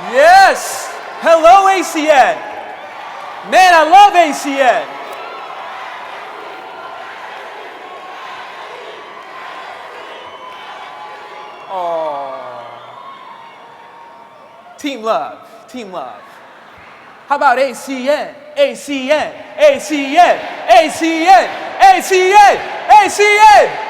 Yes. Hello, ACN. Man, I love ACN. Oh. Team love. Team love. How about ACN? ACN. ACN. ACN. ACN. ACN.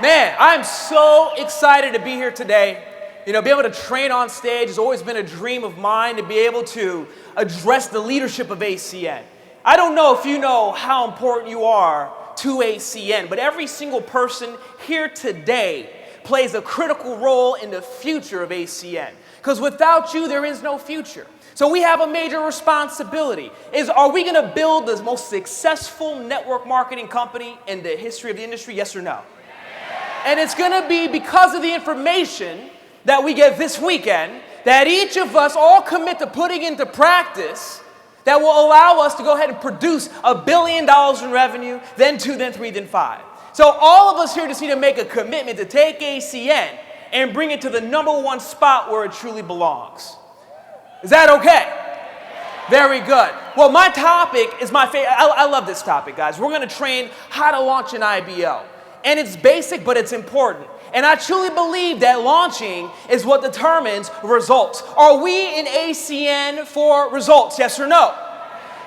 Man, I'm so excited to be here today. You know, be able to train on stage has always been a dream of mine, to be able to address the leadership of ACN. I don't know if you know how important you are to ACN, but every single person here today plays a critical role in the future of ACN. Because without you, there is no future. So we have a major responsibility. Are we going to build the most successful network marketing company in the history of the industry? Yes or no? And it's going to be because of the information that we get this weekend, that each of us all commit to putting into practice, that will allow us to go ahead and produce $1 billion in revenue, then 2, then 3, then 5. So all of us here just need to make a commitment to take ACN and bring it to the #1 spot where it truly belongs. Is that okay? Very good. Well, my topic is my favorite. I love this topic, guys. We're going to train how to launch an IBO. And it's basic, but it's important. And I truly believe that launching is what determines results. Are we in ACN for results? Yes or no?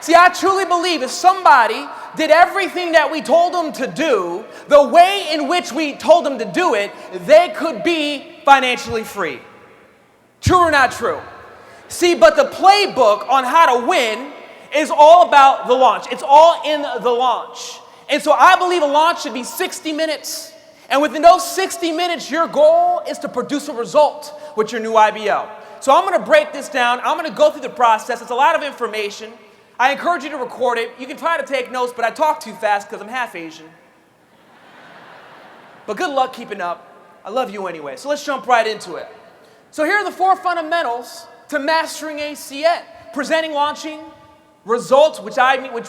See, I truly believe if somebody did everything that we told them to do, the way in which we told them to do it, they could be financially free. True or not true? See, but the playbook on how to win is all about the launch. It's all in the launch. And so I believe a launch should be 60 minutes. And within those 60 minutes, your goal is to produce a result with your new IBO. So I'm going to break this down. I'm going to go through the process. It's a lot of information. I encourage you to record it. You can try to take notes, but I talk too fast because I'm half Asian. But good luck keeping up. I love you anyway. So let's jump right into it. So here are the 4 fundamentals to mastering ACN. Presenting, launching, results, which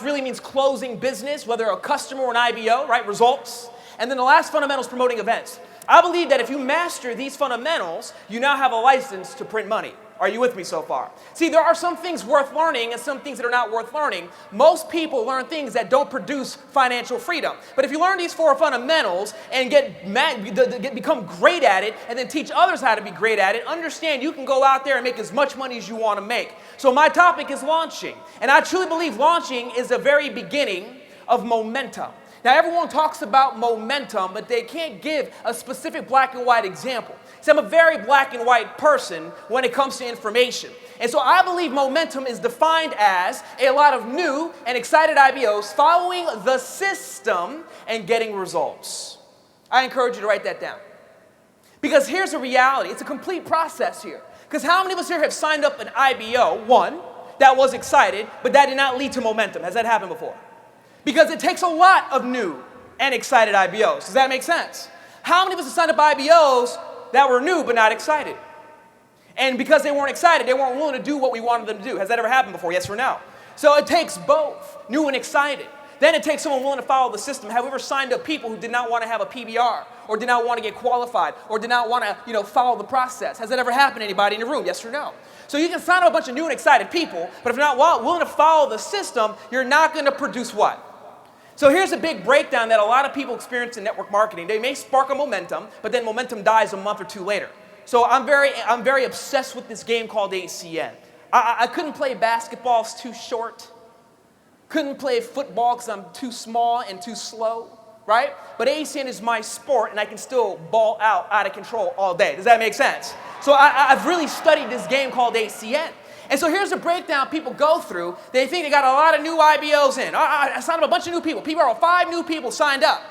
really means closing business, whether a customer or an IBO, right? Results. And then the last fundamental is promoting events. I believe that if you master these fundamentals, you now have a license to print money. Are you with me so far? See, there are some things worth learning and some things that are not worth learning. Most people learn things that don't produce financial freedom. But if you learn these 4 fundamentals and become great at it and then teach others how to be great at it, understand you can go out there and make as much money as you want to make. So my topic is launching. And I truly believe launching is the very beginning of momentum. Now, everyone talks about momentum, but they can't give a specific black and white example. See, I'm a very black and white person when it comes to information. And so I believe momentum is defined as a lot of new and excited IBOs following the system and getting results. I encourage you to write that down. Because here's the reality. It's a complete process here. Because how many of us here have signed up an IBO, one, that was excited, but that did not lead to momentum? Has that happened before? Because it takes a lot of new and excited IBOs. Does that make sense? How many of us have signed up IBOs that were new but not excited? And because they weren't excited, they weren't willing to do what we wanted them to do. Has that ever happened before? Yes or no? So it takes both, new and excited. Then it takes someone willing to follow the system. Have we ever signed up people who did not want to have a PBR or did not want to get qualified or did not want to, follow the process? Has that ever happened to anybody in the room? Yes or no? So you can sign up a bunch of new and excited people, but if you're not willing to follow the system, you're not going to produce what? So here's a big breakdown that a lot of people experience in network marketing. They may spark a momentum, but then momentum dies a month or 2 later. So I'm very obsessed with this game called ACN. I couldn't play basketball, it's too short. Couldn't play football because I'm too small and too slow, right? But ACN is my sport, and I can still ball out of control all day. Does that make sense? So I've really studied this game called ACN. And so here's the breakdown people go through. They think they got a lot of new IBOs in. I signed up a bunch of new people. 5 new people signed up.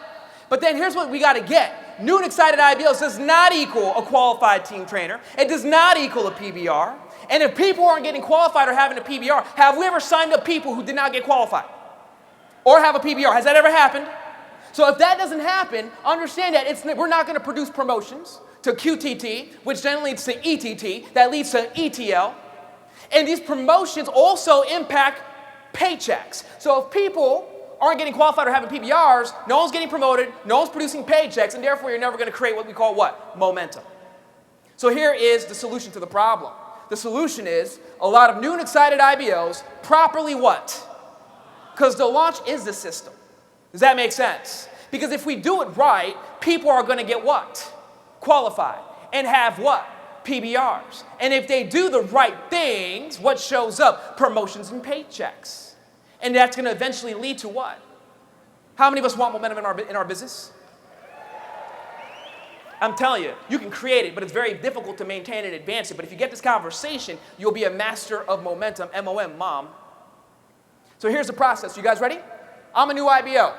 But then here's what we got to get. New and excited IBOs does not equal a qualified team trainer. It does not equal a PBR. And if people aren't getting qualified or having a PBR, have we ever signed up people who did not get qualified or have a PBR? Has that ever happened? So if that doesn't happen, understand that we're not going to produce promotions to QTT, which then leads to ETT, that leads to ETL. And these promotions also impact paychecks. So if people aren't getting qualified or having PBRs, no one's getting promoted, no one's producing paychecks, and therefore you're never going to create what we call what? Momentum. So here is the solution to the problem. The solution is a lot of new and excited IBOs properly what? Because the launch is the system. Does that make sense? Because if we do it right, people are going to get what? Qualified. And have what? PBRs. And if they do the right things, what shows up? Promotions and paychecks. And that's going to eventually lead to what? How many of us want momentum in our business? I'm telling you, you can create it, but it's very difficult to maintain and advance it. But if you get this conversation, you'll be a master of momentum, M-O-M, mom. So here's the process. You guys ready? I'm a new IBO.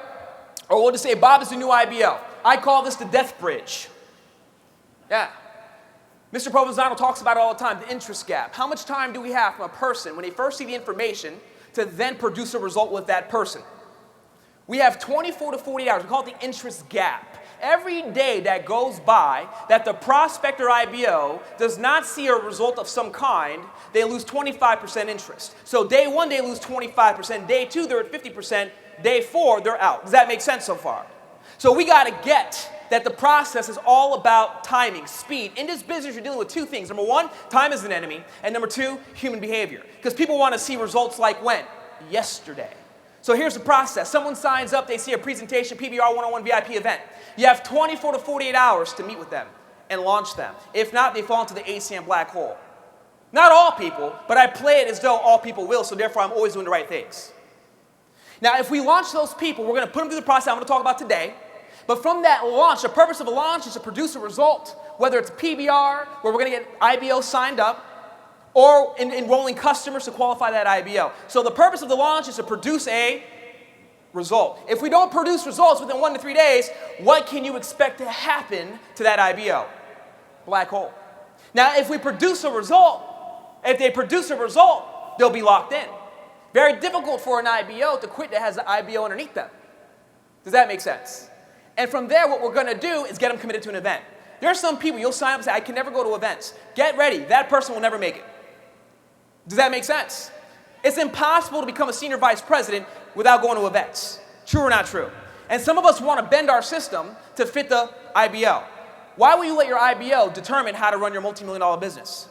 Or we'll just say Bob is the new IBO. I call this the death bridge. Yeah. Mr. Provenzano talks about it all the time, the interest gap. How much time do we have from a person when they first see the information to then produce a result with that person? We have 24 to 48 hours. We call it the interest gap. Every day that goes by that the prospect or IBO does not see a result of some kind, they lose 25% interest. So day one, they lose 25%. Day two, they're at 50%. Day four, they're out. Does that make sense so far? So we got to get that the process is all about timing, speed. In this business, you're dealing with two things. Number one, time is an enemy. And number two, human behavior. Because people want to see results like when? Yesterday. So here's the process. Someone signs up, they see a presentation, PBR 101 VIP event. You have 24 to 48 hours to meet with them and launch them. If not, they fall into the ACM black hole. Not all people, but I play it as though all people will, so therefore I'm always doing the right things. Now, if we launch those people, we're going to put them through the process I'm going to talk about today. But from that launch, the purpose of a launch is to produce a result, whether it's a PBR, where we're going to get IBO signed up, or enrolling customers to qualify that IBO. So the purpose of the launch is to produce a result. If we don't produce results within 1 to 3 days, what can you expect to happen to that IBO? Black hole. Now, if we produce a result, if they produce a result, they'll be locked in. Very difficult for an IBO to quit that has the IBO underneath them. Does that make sense? And from there, what we're going to do is get them committed to an event. There are some people you'll sign up and say, I can never go to events. Get ready. That person will never make it. Does that make sense? It's impossible to become a senior vice president without going to events. True or not true? And some of us want to bend our system to fit the IBO. Why will you let your IBO determine how to run your multi-million-dollar business?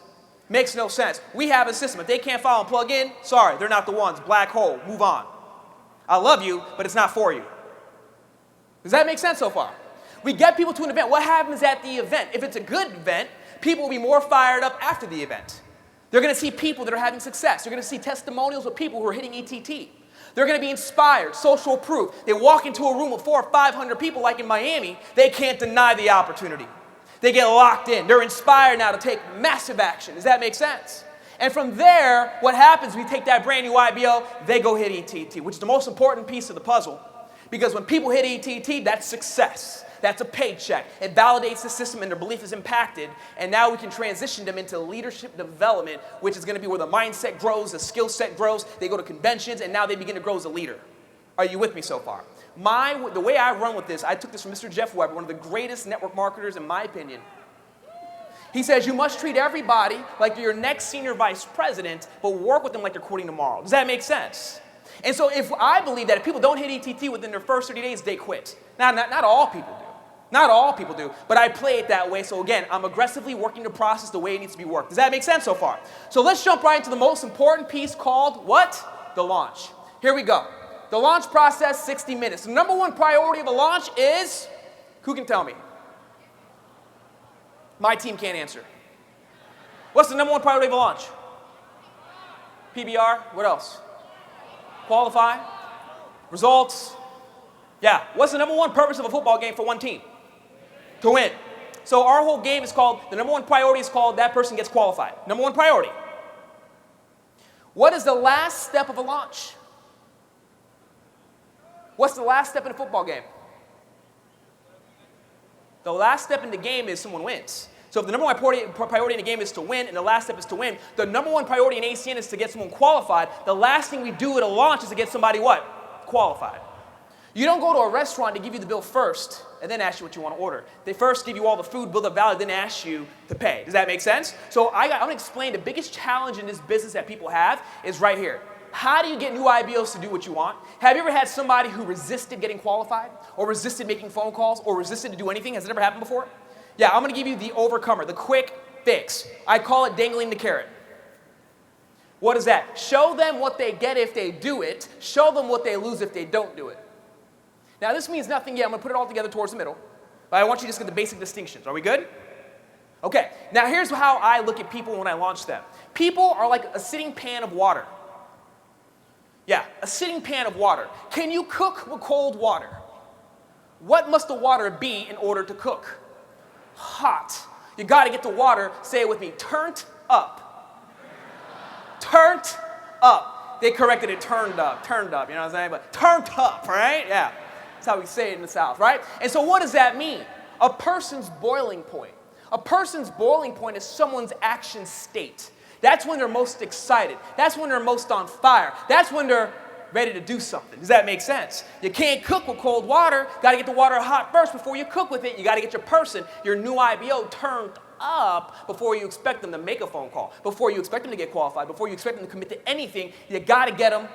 Makes no sense. We have a system. If they can't follow and plug in, sorry, they're not the ones. Black hole. Move on. I love you, but it's not for you. Does that make sense so far? We get people to an event. What happens at the event? If it's a good event, people will be more fired up after the event. They're going to see people that are having success. They're going to see testimonials of people who are hitting ETT. They're going to be inspired, social proof. They walk into a room with 400 or 500 people like in Miami, they can't deny the opportunity. They get locked in. They're inspired now to take massive action. Does that make sense? And from there, what happens, we take that brand new IBO, they go hit ETT, which is the most important piece of the puzzle. Because when people hit ETT, that's success. That's a paycheck. It validates the system and their belief is impacted. And now we can transition them into leadership development, which is going to be where the mindset grows, the skill set grows. They go to conventions, and now they begin to grow as a leader. Are you with me so far? The way I run with this, I took this from Mr. Jeff Weber, one of the greatest network marketers in my opinion. He says you must treat everybody like you're your next senior vice president, but work with them like you're quitting tomorrow. Does that make sense? And so if I believe that if people don't hit ETT within their first 30 days, they quit. Now, not all people do. Not all people do, but I play it that way. So again, I'm aggressively working the process the way it needs to be worked. Does that make sense so far? So let's jump right into the most important piece called what? The launch. Here we go. The launch process, 60 minutes. The number one priority of a launch is, who can tell me? My team can't answer. What's the number one priority of a launch? PBR. What else? Qualify. Results. Yeah. What's the number one purpose of a football game for one team? To win. So our whole game is called, the number one priority is called that person gets qualified. Number one priority. What is the last step of a launch? What's the last step in a football game? The last step in the game is someone wins. So if the number one priority in the game is to win and the last step is to win, the number one priority in ACN is to get someone qualified. The last thing we do at a launch is to get somebody what? Qualified. You don't go to a restaurant to give you the bill first and then ask you what you want to order. They first give you all the food, build up value, then ask you to pay. Does that make sense? So I'm going to explain the biggest challenge in this business that people have is right here. How do you get new IBOs to do what you want? Have you ever had somebody who resisted getting qualified or resisted making phone calls or resisted to do anything? Has it ever happened before? Yeah, I'm going to give you the overcomer, the quick fix. I call it dangling the carrot. What is that? Show them what they get if they do it. Show them what they lose if they don't do it. Now, this means nothing yet. I'm going to put it all together towards the middle. But I want you to just get the basic distinctions. Are we good? Okay. Now, here's how I look at people when I launch them. People are like a sitting pan of water. Yeah, a sitting pan of water. Can you cook with cold water? What must the water be in order to cook? Hot. You got to get the water, say it with me, turned up. Turned up. They corrected it, turned up, you know what I'm saying? But turned up, right? Yeah. That's how we say it in the South, right? And so what does that mean? A person's boiling point. A person's boiling point is someone's action state. That's when they're most excited. That's when they're most on fire. That's when they're ready to do something. Does that make sense? You can't cook with cold water. Got to get the water hot first before you cook with it. You got to get your person, your new IBO, turned up before you expect them to make a phone call, before you expect them to get qualified, before you expect them to commit to anything. You got to get them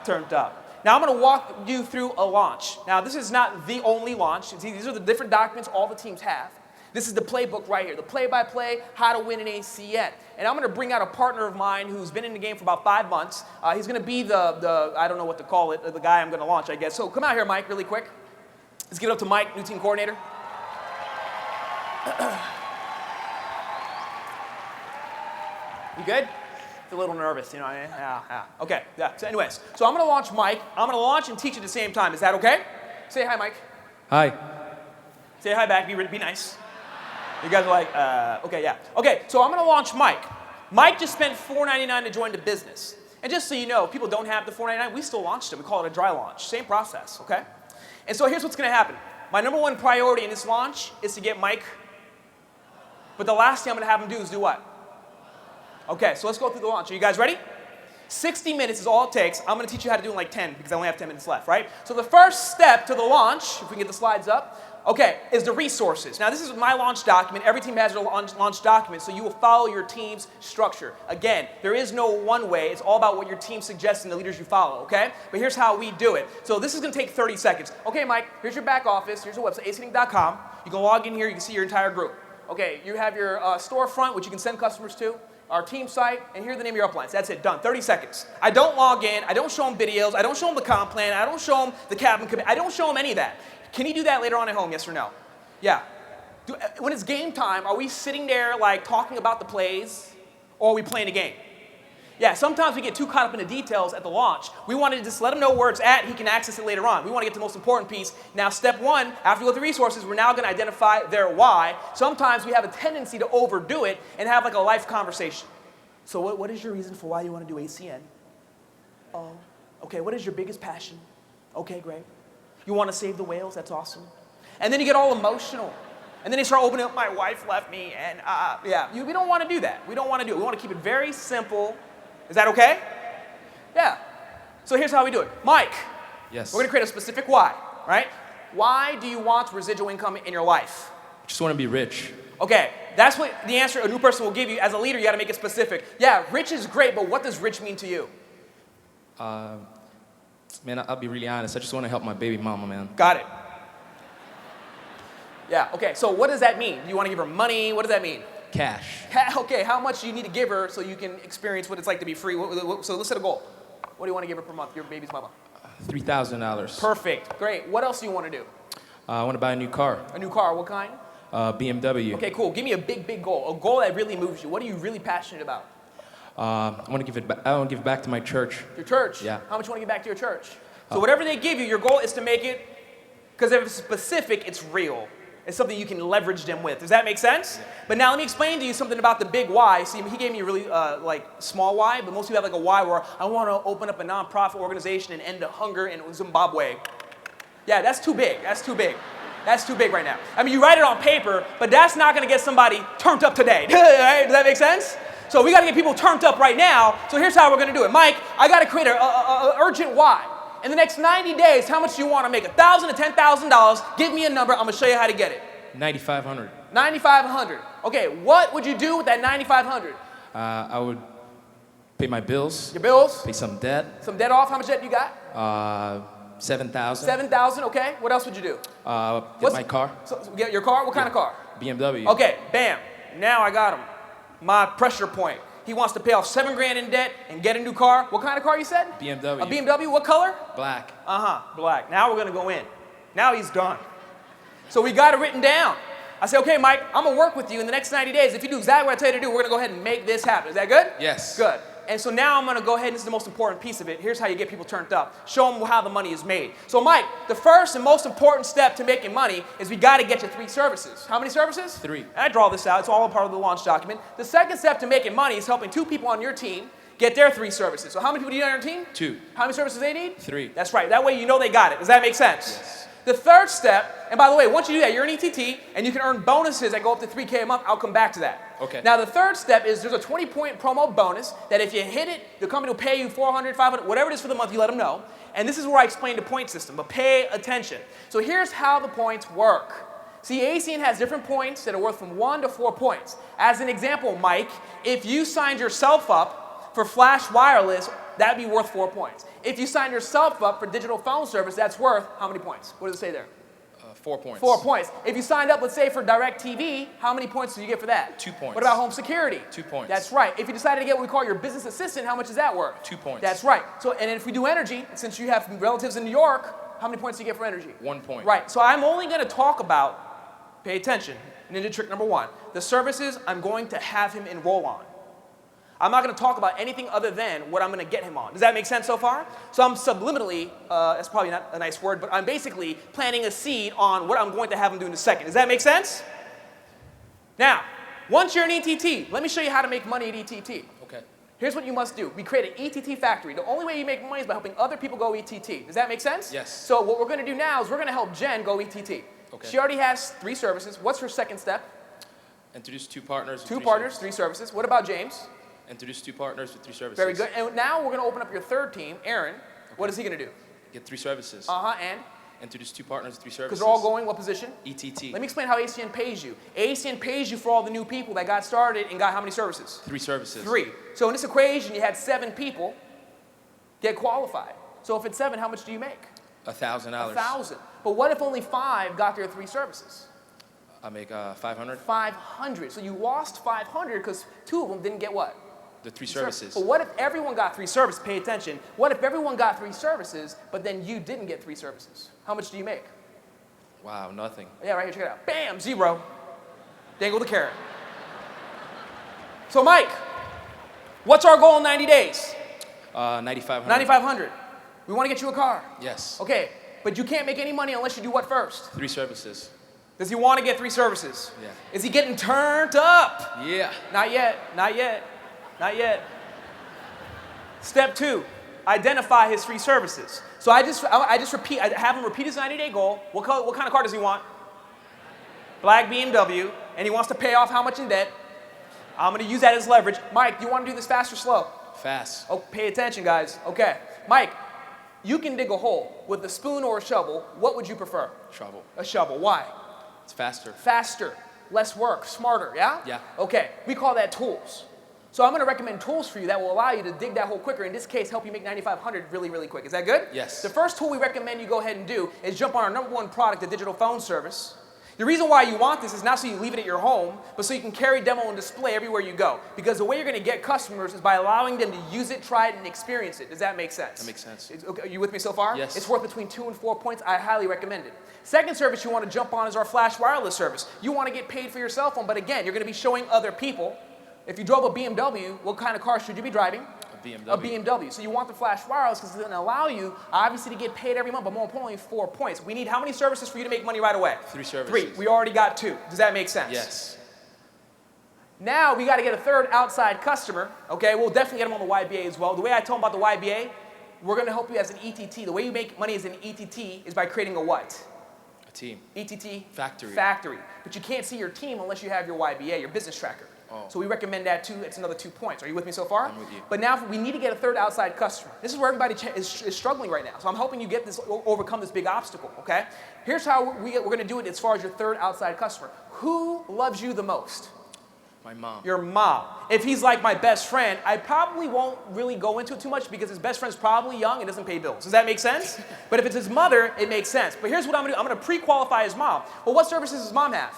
turned up. Now, I'm going to walk you through a launch. Now, this is not the only launch. These are the different documents all the teams have. This is the playbook right here, the play-by-play, how to win an ACN. And I'm going to bring out a partner of mine who's been in the game for about 5 months. He's going to be the I don't know what to call it, the guy I'm going to launch, I guess. So come out here, Mike, really quick. Let's give it up to Mike, new team coordinator. You good? A little nervous, you know what I mean? Yeah. Okay, yeah. So anyways, so I'm going to launch Mike. I'm going to launch and teach at the same time. Is that okay? Say hi, Mike. Hi. Say hi back. Be nice. You guys are like, okay, yeah. Okay, so I'm going to launch Mike. Mike just spent $4.99 to join the business. And just so you know, if people don't have the $4.99, we still launched it. We call it a dry launch. Same process, okay? And so here's what's going to happen. My number one priority in this launch is to get Mike. But the last thing I'm going to have him do is do what? Okay, so let's go through the launch. Are you guys ready? 60 minutes is all it takes. I'm going to teach you how to do it in like 10 because I only have 10 minutes left, right? So the first step to the launch, if we can get the slides up, okay, is the resources. Now, this is my launch document. Every team has their launch document, so you will follow your team's structure. Again, there is no one way. It's all about what your team suggests and the leaders you follow, okay? But here's how we do it. So this is going to take 30 seconds. Okay, Mike, here's your back office. Here's your website, acing.com. You can log in here. You can see your entire group. Okay, you have your storefront, which you can send customers to, our team site, and here are the name of your uplines. That's it, done, 30 seconds. I don't log in, I don't show them videos, I don't show them the comp plan, I don't show them the cabin commit, I don't show them any of that. Can you do that later on at home, yes or no? Yeah. When it's game time, are we sitting there like talking about the plays, or are we playing a game? Yeah, sometimes we get too caught up in the details at the launch. We want to just let him know where it's at, he can access it later on. We want to get to the most important piece. Now, step one, after we go through resources, we're now going to identify their why. Sometimes we have a tendency to overdo it and have like a life conversation. So what is your reason for why you want to do ACN? Oh, okay, what is your biggest passion? Okay, great. You want to save the whales? That's awesome. And then you get all emotional. And then they start opening up, my wife left me, and we don't want to do that. We don't want to do it. We want to keep it very simple. Is that okay? Yeah. So here's how we do it. Mike. Yes. We're going to create a specific why, right? Why do you want residual income in your life? I just want to be rich. Okay, that's what the answer a new person will give you. As a leader, you got to make it specific. Yeah, rich is great, but what does rich mean to you? Man, I'll be really honest. I just want to help my baby mama, man. Got it. Yeah, okay, so what does that mean? Do you want to give her money? What does that mean? Cash. Okay, how much do you need to give her so you can experience what it's like to be free? So let's set a goal. What do you want to give her per month, your baby's mama? $3,000. Perfect, great. What else do you want to do? I want to buy a new car. A new car, what kind? BMW. Okay, cool. Give me a big goal. A goal that really moves you. What are you really passionate about? I want to give it back. I want to give it back to my church. Your church? Yeah. How much you want to give back to your church? So whatever they give you, your goal is to make it, because if it's specific, it's real. It's something you can leverage them with. Does that make sense? Yeah. But now let me explain to you something about the big why. See, he gave me a really small why, but most people have like a why where I want to open up a nonprofit organization and end the hunger in Zimbabwe. Yeah, that's too big. That's too big. That's too big right now. I mean, you write it on paper, but that's not going to get somebody turned up today. Right? Does that make sense? So we got to get people turned up right now. So here's how we're going to do it. Mike, I got to create an urgent why. In the next 90 days, how much do you want to make? $1,000 to $10,000. Give me a number. I'm going to show you how to get it. $9,500. $9,500. Okay, what would you do with that $9,500? I would pay my bills. Your bills? Pay some debt. Some debt off. How much debt you got? $7,000. $7,000. Okay. What else would you do? Get my car. So get your car. What kind of car? BMW. Okay. Bam. now I got him. My pressure point. He wants to pay off $7,000 in debt and get a new car. What kind of car you said? BMW. A BMW, what color? Black. Black. Now we're gonna go in. Now he's done. So we got it written down. I say, okay, Mike, I'm gonna work with you in the next 90 days. If you do exactly what I tell you to do, we're gonna go ahead and make this happen. Is that good? Yes. Good. And so now I'm gonna go ahead, and this is the most important piece of it. Here's how you get people turned up. Show them how the money is made. So Mike, the first and most important step to making money is we gotta get you 3 services. How many services? 3. I draw this out, it's all a part of the launch document. The second step to making money is helping 2 people on your team get their 3 services. So how many people do you need on your team? 2. How many services they need? 3. That's right, that way you know they got it. Does that make sense? Yes. The third step, and by the way, once you do that, you're an ETT, and you can earn bonuses that go up to $3,000 a month. I'll come back to that. Okay. Now, the third step is there's a 20-point promo bonus that if you hit it, the company will pay you $400, $500, whatever it is for the month, you let them know. And this is where I explain the point system, but pay attention. So here's how the points work. See, ACN has different points that are worth from 1 to 4 points. As an example, Mike, if you signed yourself up for Flash Wireless, that'd be worth 4 points. If you signed yourself up for digital phone service, that's worth how many points? What does it say there? 4 points. 4 points. If you signed up, let's say, for DirecTV, how many points do you get for that? 2 points. What about home security? 2 points. That's right. If you decided to get what we call your business assistant, how much is that worth? 2 points. That's right. So, and if we do energy, since you have relatives in New York, how many points do you get for energy? 1 point. Right. So I'm only going to talk about, pay attention, ninja trick number 1, the services I'm going to have him enroll on. I'm not going to talk about anything other than what I'm going to get him on. Does that make sense so far? So I'm subliminally, that's probably not a nice word, but I'm basically planting a seed on what I'm going to have him do in a second. Does that make sense? Now, once you're an ETT, let me show you how to make money at ETT. Okay. Here's what you must do. We create an ETT factory. The only way you make money is by helping other people go ETT. Does that make sense? Yes. So what we're going to do now is we're going to help Jen go ETT. Okay. She already has 3 services. What's her second step? Introduce 2 partners. With 2 3 partners, services. 3 services. What about James? Introduce 2 partners with 3 services. Very good. And now we're going to open up your third team, Aaron. Okay. What is he going to do? Get 3 services. And? Introduce 2 partners with 3 services. Because they're all going what position? ETT. Let me explain how ACN pays you. ACN pays you for all the new people that got started and got how many services? 3 services. 3. So in this equation, you had 7 people get qualified. So if it's 7, how much do you make? $1,000. 1,000. But what if only 5 got their 3 services? I make 500. 500. So you lost 500 because 2 of them didn't get what? The 3 services. But what if everyone got 3 services? Pay attention. What if everyone got 3 services, but then you didn't get 3 services? How much do you make? Wow, nothing. Yeah, right here, check it out. Bam, 0. Dangle the carrot. So Mike, what's our goal in 90 days? 9,500. 9,500. We want to get you a car. Yes. Okay, but you can't make any money unless you do what first? 3 services. Does he want to get 3 services? Yeah. Is he getting turned up? Yeah. Not yet, not yet, not yet. Step 2, identify his 3 services. So I have him repeat his 90-day goal. What kind of car does he want? Black BMW, and he wants to pay off how much in debt? I'm going to use that as leverage. Mike, do you want to do this fast or slow? Fast. Oh, pay attention, guys. Okay. Mike, you can dig a hole with a spoon or a shovel. What would you prefer? Shovel. A shovel. Why? It's faster. Faster, less work, smarter, yeah? Yeah. Okay, we call that tools. So I'm going to recommend tools for you that will allow you to dig that hole quicker. In this case, help you make 9,500 really, really quick. Is that good? Yes. The first tool we recommend you go ahead and do is jump on our #1 product, the digital phone service. The reason why you want this is not so you leave it at your home, but so you can carry, demo, and display everywhere you go. Because the way you're going to get customers is by allowing them to use it, try it, and experience it. Does that make sense? That makes sense. Okay, are you with me so far? Yes. It's worth between 2 and 4 points. I highly recommend it. Second service you want to jump on is our Flash Wireless service. You want to get paid for your cell phone, but again, you're going to be showing other people. If you drove a BMW, what kind of car should you be driving? A BMW. A BMW. So you want the Flash Wireless because it's going to allow you, obviously, to get paid every month, but more importantly, 4 points. We need how many services for you to make money right away? 3 services. 3. We already got 2. Does that make sense? Yes. Now we got to get a third outside customer. Okay, we'll definitely get them on the YBA as well. The way I told them about the YBA, we're going to help you as an ETT. The way you make money as an ETT is by creating a what? A team. ETT? Factory. Factory. But you can't see your team unless you have your YBA, your business tracker. Oh. So we recommend that too. It's another 2 points. Are you with me so far? I'm with you. But now we need to get a third outside customer. This is where everybody is struggling right now. So I'm helping you get this, overcome this big obstacle, okay? Here's how we're going to do it as far as your third outside customer. Who loves you the most? My mom. Your mom. If he's like my best friend, I probably won't really go into it too much because his best friend's probably young and doesn't pay bills. Does that make sense? But if it's his mother, it makes sense. But here's what I'm going to do. I'm going to pre-qualify his mom. Well, what services does his mom have?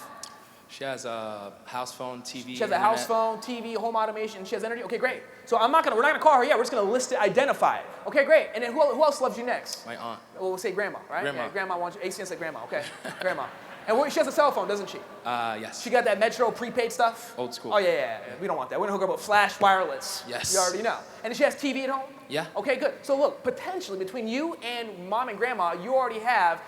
She has a house phone, TV. She has a house phone, TV, home automation. She has energy. Okay, great. So we're not gonna call her yet. We're just gonna list it, identify it. Okay, great. And then who else loves you next? My aunt. Well, we'll say grandma, right? Grandma. Yeah, grandma wants you. ACN said grandma. Okay, grandma. And she has a cell phone, doesn't she? Yes. She got that Metro prepaid stuff? Old school. Oh, yeah. We don't want that. We're gonna hook her up with flash wireless. Yes. You already know. And then she has TV at home? Yeah. Okay, good. So look, potentially between you and mom and grandma, you already have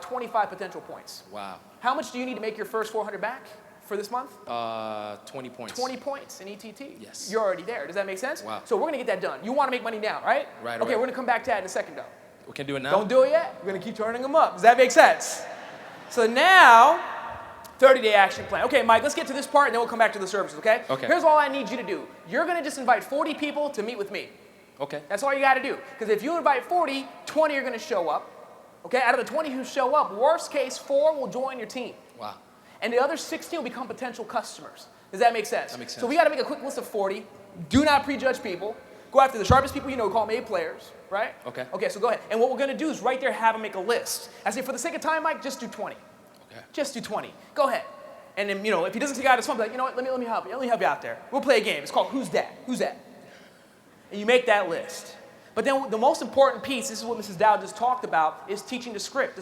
25 potential points. Wow. How much do you need to make your first 400 back for this month? 20 points. 20 points in ETT. Yes. You're already there. Does that make sense? Wow. So we're gonna get that done. You wanna make money now, right? Right Okay, away. we're gonna come back to that in a second though. We can do it now? Don't do it yet. We're gonna keep turning them up. Does that make sense? So now, 30-day action plan. Okay, Mike, let's get to this part and then we'll come back to the services, okay? Okay. Here's all I need you to do. You're gonna just invite 40 people to meet with me. Okay. That's all you gotta do. Because if you invite 40, 20 are gonna show up. Okay, out of the 20 who show up, worst case, 4 will join your team. Wow. And the other 16 will become potential customers. Does that make sense? That makes sense. So we gotta make a quick list of 40. Do not prejudge people. Go after the sharpest people you know, call them A players, right? Okay. Okay, so go ahead. And what we're gonna do is right there have them make a list. I say for the sake of time, Mike, just do 20. Okay. Just do 20. Go ahead. And then, if he doesn't take out his phone, be like, you know what, let me help you. Let me help you out there. We'll play a game. It's called Who's That? Who's That? And you make that list. But then the most important piece, this is what Mrs. Dow just talked about, is teaching the script.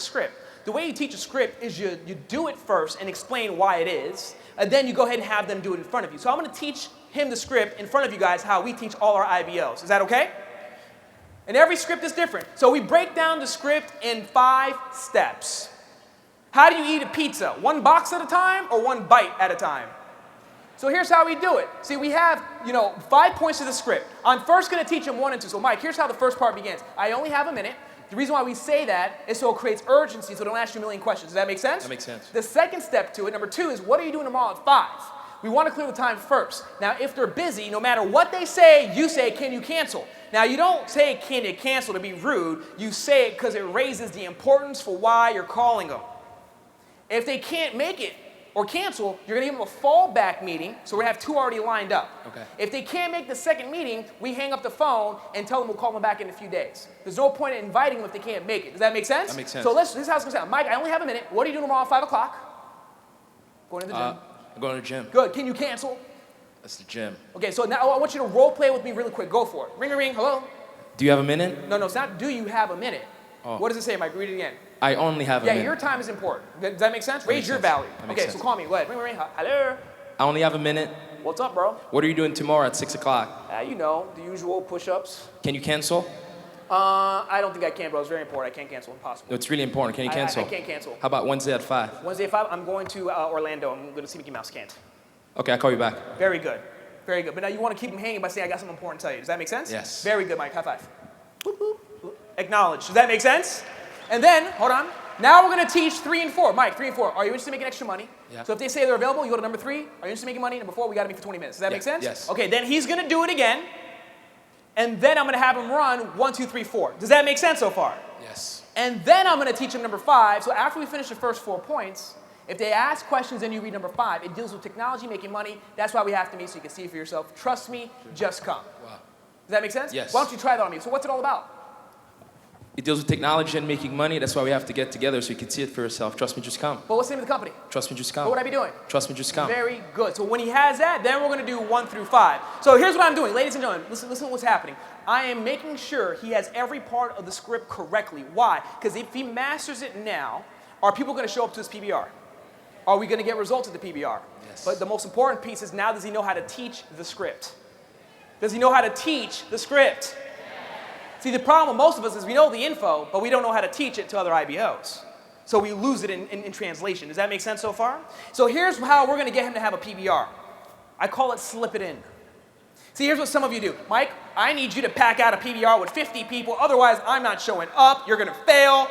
The way you teach a script is you do it first and explain why it is, and then you go ahead and have them do it in front of you. So I'm going to teach him the script in front of you guys how we teach all our IBOs. Is that okay? And every script is different. So we break down the script in 5 steps. How do you eat a pizza? 1 box at a time or 1 bite at a time? So here's how we do it. See, we have, 5 points to the script. I'm first going to teach them 1 and 2. So Mike, here's how the first part begins. I only have a minute. The reason why we say that is so it creates urgency so they don't ask you a million questions. Does that make sense? That makes sense. The second step to it, number 2, is what are you doing tomorrow at 5? We want to clear the time first. Now, if they're busy, no matter what they say, you say, can you cancel? Now, you don't say, can you cancel to be rude. You say it because it raises the importance for why you're calling them. If they can't make it or cancel, you're going to give them a fallback meeting, so we're going to have 2 already lined up. Okay. If they can't make the second meeting, we hang up the phone and tell them we'll call them back in a few days. There's no point in inviting them if they can't make it. Does that make sense? That makes sense. So this is how it's going to sound. Mike, I only have a minute. What are you doing tomorrow at 5 o'clock? Going to the gym. I'm going to the gym. Good. Can you cancel? That's the gym. Okay, so now I want you to role play with me really quick. Go for it. Ring a ring. Hello? Do you have a minute? No, it's not do you have a minute. Oh. What does it say, Mike? Read it again. I only have a minute. Yeah, your time is important. Does that make sense? Raise makes your sense. value. That makes Okay, sense. so call me. Go ahead. Ring, ring, ring. Hello? I only have a minute. What's up, bro? What are you doing tomorrow at 6 o'clock? The usual push-ups. Can you cancel? I don't think I can, bro. It's very important. I can't cancel. Impossible. No, it's really important. Can you cancel? I can't cancel. How about Wednesday at 5? Wednesday at 5, I'm going to Orlando. I'm going to see Mickey Mouse. Can't. Okay, I'll call you back. Very good. Very good. But now you want to keep them hanging by saying I got something important to tell you. Does that make sense? Yes. Very good, Mike. High five. Boop, boop, boop. Acknowledge. Does that make sense? And then, hold on. Now we're going to teach 3 and 4. Mike, 3 and 4. Are you interested in making extra money? Yeah. So if they say they're available, you go to number 3. Are you interested in making money? Number 4, we got to meet for 20 minutes. Does that make sense? Yes. Okay, then he's going to do it again. And then I'm going to have him run 1, 2, 3, 4. Does that make sense so far? Yes. And then I'm going to teach him number 5. So after we finish the first 4 points, if they ask questions and you read number 5, it deals with technology, making money. That's why we have to meet so you can see it for yourself. Trust me, just come. Wow. Does that make sense? Yes. Why don't you try that on me? So what's it all about? It deals with technology and making money. That's why we have to get together so you can see it for yourself. Trust me, just come. But what's the name of the company? Trust me, just come. What would I be doing? Trust me, just come. Very good. So when he has that, then we're going to do 1 through 5. So here's what I'm doing. Ladies and gentlemen, listen to what's happening. I am making sure he has every part of the script correctly. Why? Because if he masters it now, are people going to show up to his PBR? Are we going to get results at the PBR? Yes. But the most important piece is now does he know how to teach the script? Does he know how to teach the script? See, the problem with most of us is we know the info, but we don't know how to teach it to other IBOs. So we lose it in translation. Does that make sense so far? So here's how we're going to get him to have a PBR. I call it slip it in. See, here's what some of you do. Mike, I need you to pack out a PBR with 50 people. Otherwise, I'm not showing up. You're going to fail.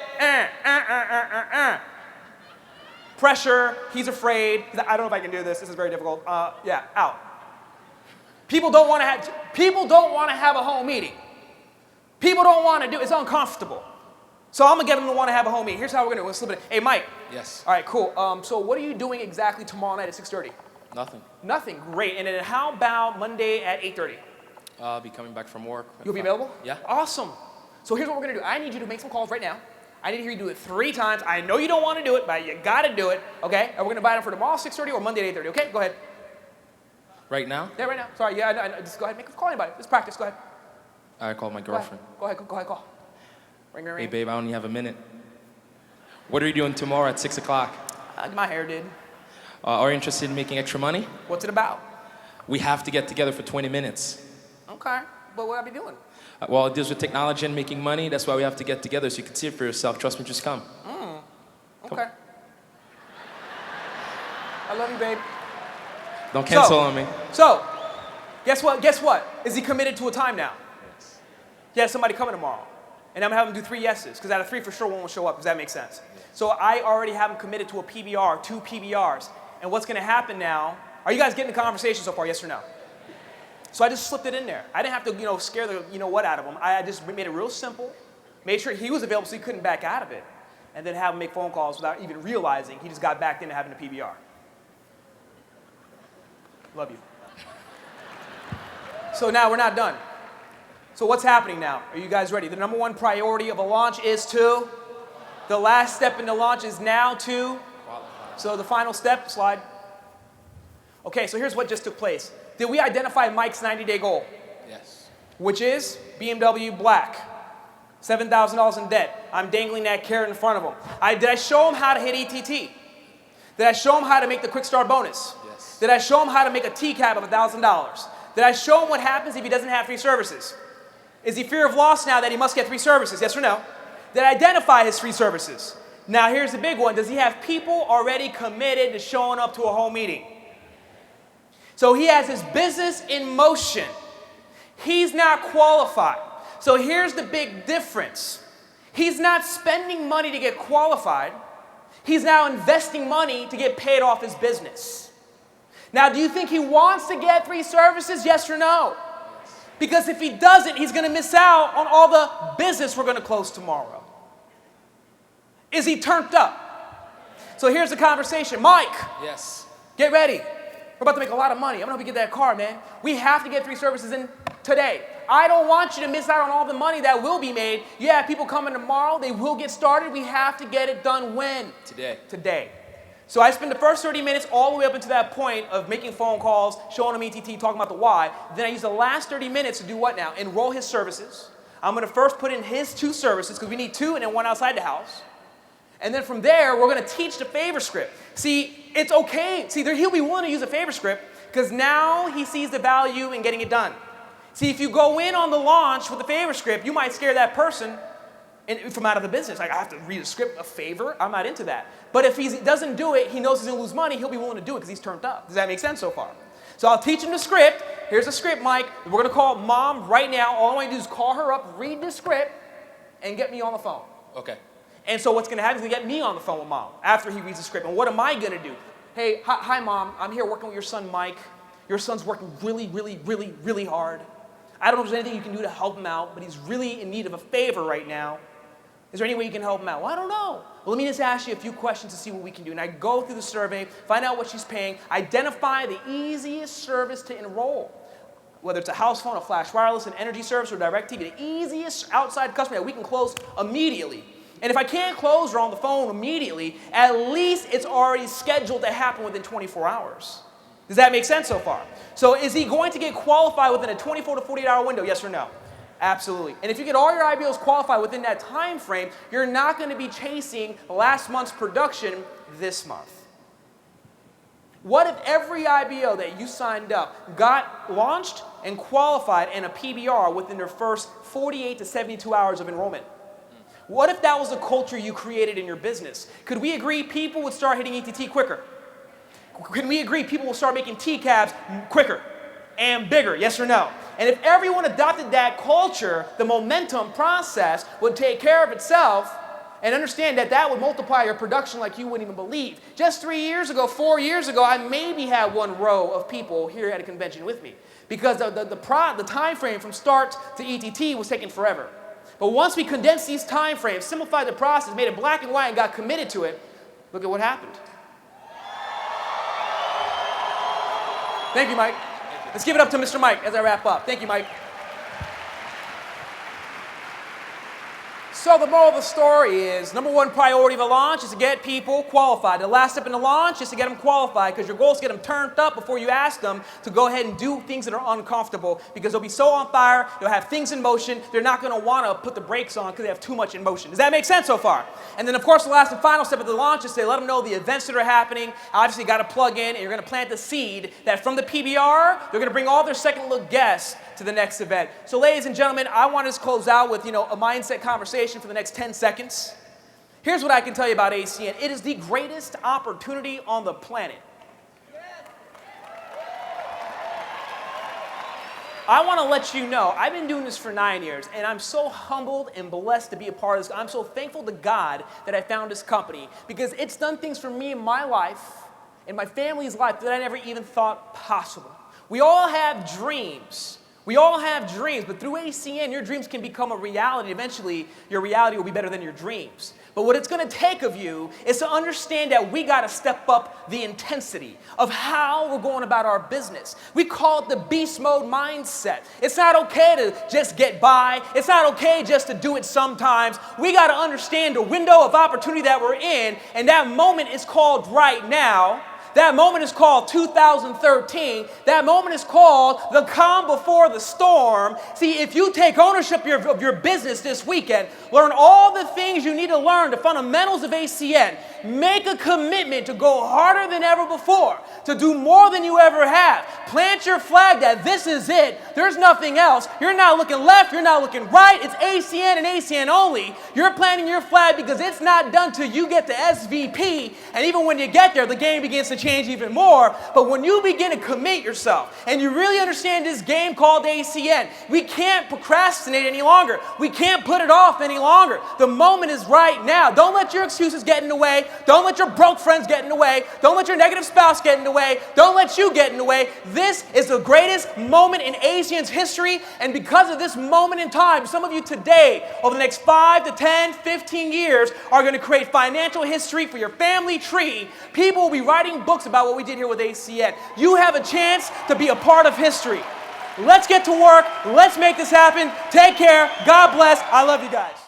Pressure. He's afraid. I don't know if I can do this. This is very difficult. Yeah, out. People don't want to have a home meeting. People don't want to do it. It's uncomfortable. So I'm going to get them to want to have a home meeting. Here's how we're going to do it. We'll slip it in. Hey, Mike. Yes. All right, cool. So what are you doing exactly tomorrow night at 6:30? Nothing. Nothing. Great. And then how about Monday at 8:30? I'll be coming back from work. You'll be available? Yeah. Awesome. So here's what we're going to do. I need you to make some calls right now. I need to hear you do it 3 times. I know you don't want to do it, but you got to do it, okay? And we're going to buy them for tomorrow, 6:30, or Monday at 8:30, okay? Go ahead. Right now? Yeah, right now. Sorry, yeah, I know. Just go ahead. Make a call anybody. Just practice. Go ahead. I called my girlfriend. Go ahead, call. Ring, ring, Hey, ring. babe, I only have a minute. What are you doing tomorrow at 6 o'clock? My hair did. Are you interested in making extra money? What's it about? We have to get together for 20 minutes. Okay, but what I be doing? Well, it deals with technology and making money. That's why we have to get together so you can see it for yourself. Trust me, just come. Okay. I love you, babe. Don't cancel on me. So, guess what? Is he committed to a time now? Yes. He has somebody coming tomorrow. And I'm going to have him do 3 yeses, because out of 3 for sure one will show up. Does that make sense? Yes. So I already have him committed to a PBR, 2 PBRs. And what's going to happen now, are you guys getting the conversation so far, yes or no? So I just slipped it in there. I didn't have to, scare the what out of him. I just made it real simple, made sure he was available so he couldn't back out of it, and then have him make phone calls without even realizing he just got backed into having a PBR. Love you. So now we're not done. So what's happening now? Are you guys ready? The number 1 priority of a launch is to? The last step in the launch is now to? So the final step, slide. Okay, so here's what just took place. Did we identify Mike's 90-day goal? Yes. Which is BMW black. $7,000 in debt. I'm dangling that carrot in front of him. Did I show him how to hit ETT? Did I show him how to make the quick start bonus? Yes. Did I show him how to make a TCAP of $1,000? Did I show him what happens if he doesn't have 3 services? Is he fear of loss now that he must get 3 services? Yes or no? Did I identify his 3 services? Now here's the big one. Does he have people already committed to showing up to a home meeting? So he has his business in motion. He's not qualified. So here's the big difference. He's not spending money to get qualified. He's now investing money to get paid off his business. Now, do you think he wants to get 3 services? Yes or no? Because if he doesn't, he's going to miss out on all the business we're going to close tomorrow. Is he turned up? So here's the conversation. Mike, Yes. get ready. We're about to make a lot of money. I'm going to help you get that car, man. We have to get 3 services in today. I don't want you to miss out on all the money that will be made. Yeah, people coming tomorrow. They will get started. We have to get it done when? Today. Today. So I spend the first 30 minutes all the way up into that point of making phone calls, showing him ETT, talking about the why. Then I use the last 30 minutes to do what now? Enroll his services. I'm going to first put in his 2 services because we need 2 and then 1 outside the house. And then from there, we're going to teach the favor script. See, it's okay. See, he'll be willing to use a favor script because now he sees the value in getting it done. See, if you go in on the launch with the favor script, you might scare that person from out of the business. Like, I have to read a script, a favor? I'm not into that. But if he doesn't do it, he knows he's going to lose money, he'll be willing to do it because he's turned up. Does that make sense so far? So I'll teach him the script. Here's the script, Mike. We're going to call mom right now. All I want to do is call her up, read the script, and get me on the phone. Okay. And so what's going to happen is he's going to get me on the phone with mom after he reads the script. And what am I going to do? Hey, hi, mom. I'm here working with your son, Mike. Your son's working really, really, really, really hard. I don't know if there's anything you can do to help him out, but he's really in need of a favor right now. Is there any way you can help him out? Well, I don't know. Well, let me just ask you a few questions to see what we can do. And I go through the survey, find out what she's paying, identify the easiest service to enroll. Whether it's a house phone, a flash wireless, an energy service, or DirecTV, the easiest outside customer that we can close immediately. And if I can't close her on the phone immediately, at least it's already scheduled to happen within 24 hours. Does that make sense so far? So is he going to get qualified within a 24 to 48 hour window, yes or no? Absolutely. And if you get all your IBOs qualified within that time frame, you're not going to be chasing last month's production this month. What if every IBO that you signed up got launched and qualified in a PBR within their first 48 to 72 hours of enrollment? What if that was the culture you created in your business? Could we agree people would start hitting ETT quicker? Can we agree people will start making TCAPs quicker and bigger, yes or no? And if everyone adopted that culture, the momentum process would take care of itself, and understand that that would multiply your production like you wouldn't even believe. Just 3 years ago, 4 years ago, I maybe had 1 row of people here at a convention with me because the time frame from start to ETT was taking forever. But once we condensed these time frames, simplified the process, made it black and white, and got committed to it, look at what happened. Thank you, Mike. Let's give it up to Mr. Mike as I wrap up. Thank you, Mike. So the moral of the story is, number one priority of a launch is to get people qualified. The last step in the launch is to get them qualified, because your goal is to get them turned up before you ask them to go ahead and do things that are uncomfortable, because they'll be so on fire, they'll have things in motion, they're not going to want to put the brakes on because they have too much in motion. Does that make sense so far? And then, of course, the last and final step of the launch is to let them know the events that are happening. Obviously, you got to plug in, and you're going to plant the seed that from the PBR, they're going to bring all their second-look guests to the next event. So, ladies and gentlemen, I want to close out with, a mindset conversation for the next 10 seconds. Here's what I can tell you about ACN. It is the greatest opportunity on the planet. I want to let you know, I've been doing this for 9 years, and I'm so humbled and blessed to be a part of this. I'm so thankful to God that I found this company, because it's done things for me in my life, in my family's life, that I never even thought possible. We all have dreams. We all have dreams, but through ACN, your dreams can become a reality. Eventually, your reality will be better than your dreams. But what it's going to take of you is to understand that we got to step up the intensity of how we're going about our business. We call it the beast mode mindset. It's not okay to just get by. It's not okay just to do it sometimes. We got to understand the window of opportunity that we're in, and that moment is called right now. That moment is called 2013. That moment is called the calm before the storm. See, if you take ownership of your business this weekend, learn all the things you need to learn, the fundamentals of ACN, make a commitment to go harder than ever before, to do more than you ever have. Plant your flag that this is it. There's nothing else. You're not looking left. You're not looking right. It's ACN and ACN only. You're planting your flag because it's not done till you get to SVP. And even when you get there, the game begins to change even more. But when you begin to commit yourself and you really understand this game called ACN, we can't procrastinate any longer. We can't put it off any longer. The moment is right now. Don't let your excuses get in the way. Don't let your broke friends get in the way. Don't let your negative spouse get in the way. Don't let you get in the way. This is the greatest moment in ACN's history, and because of this moment in time, some of you today, over the next 5 to 10, 15 years, are going to create financial history for your family tree. People will be writing books about what we did here with ACN. You have a chance to be a part of history. Let's get to work. Let's make this happen. Take care. God bless. I love you guys.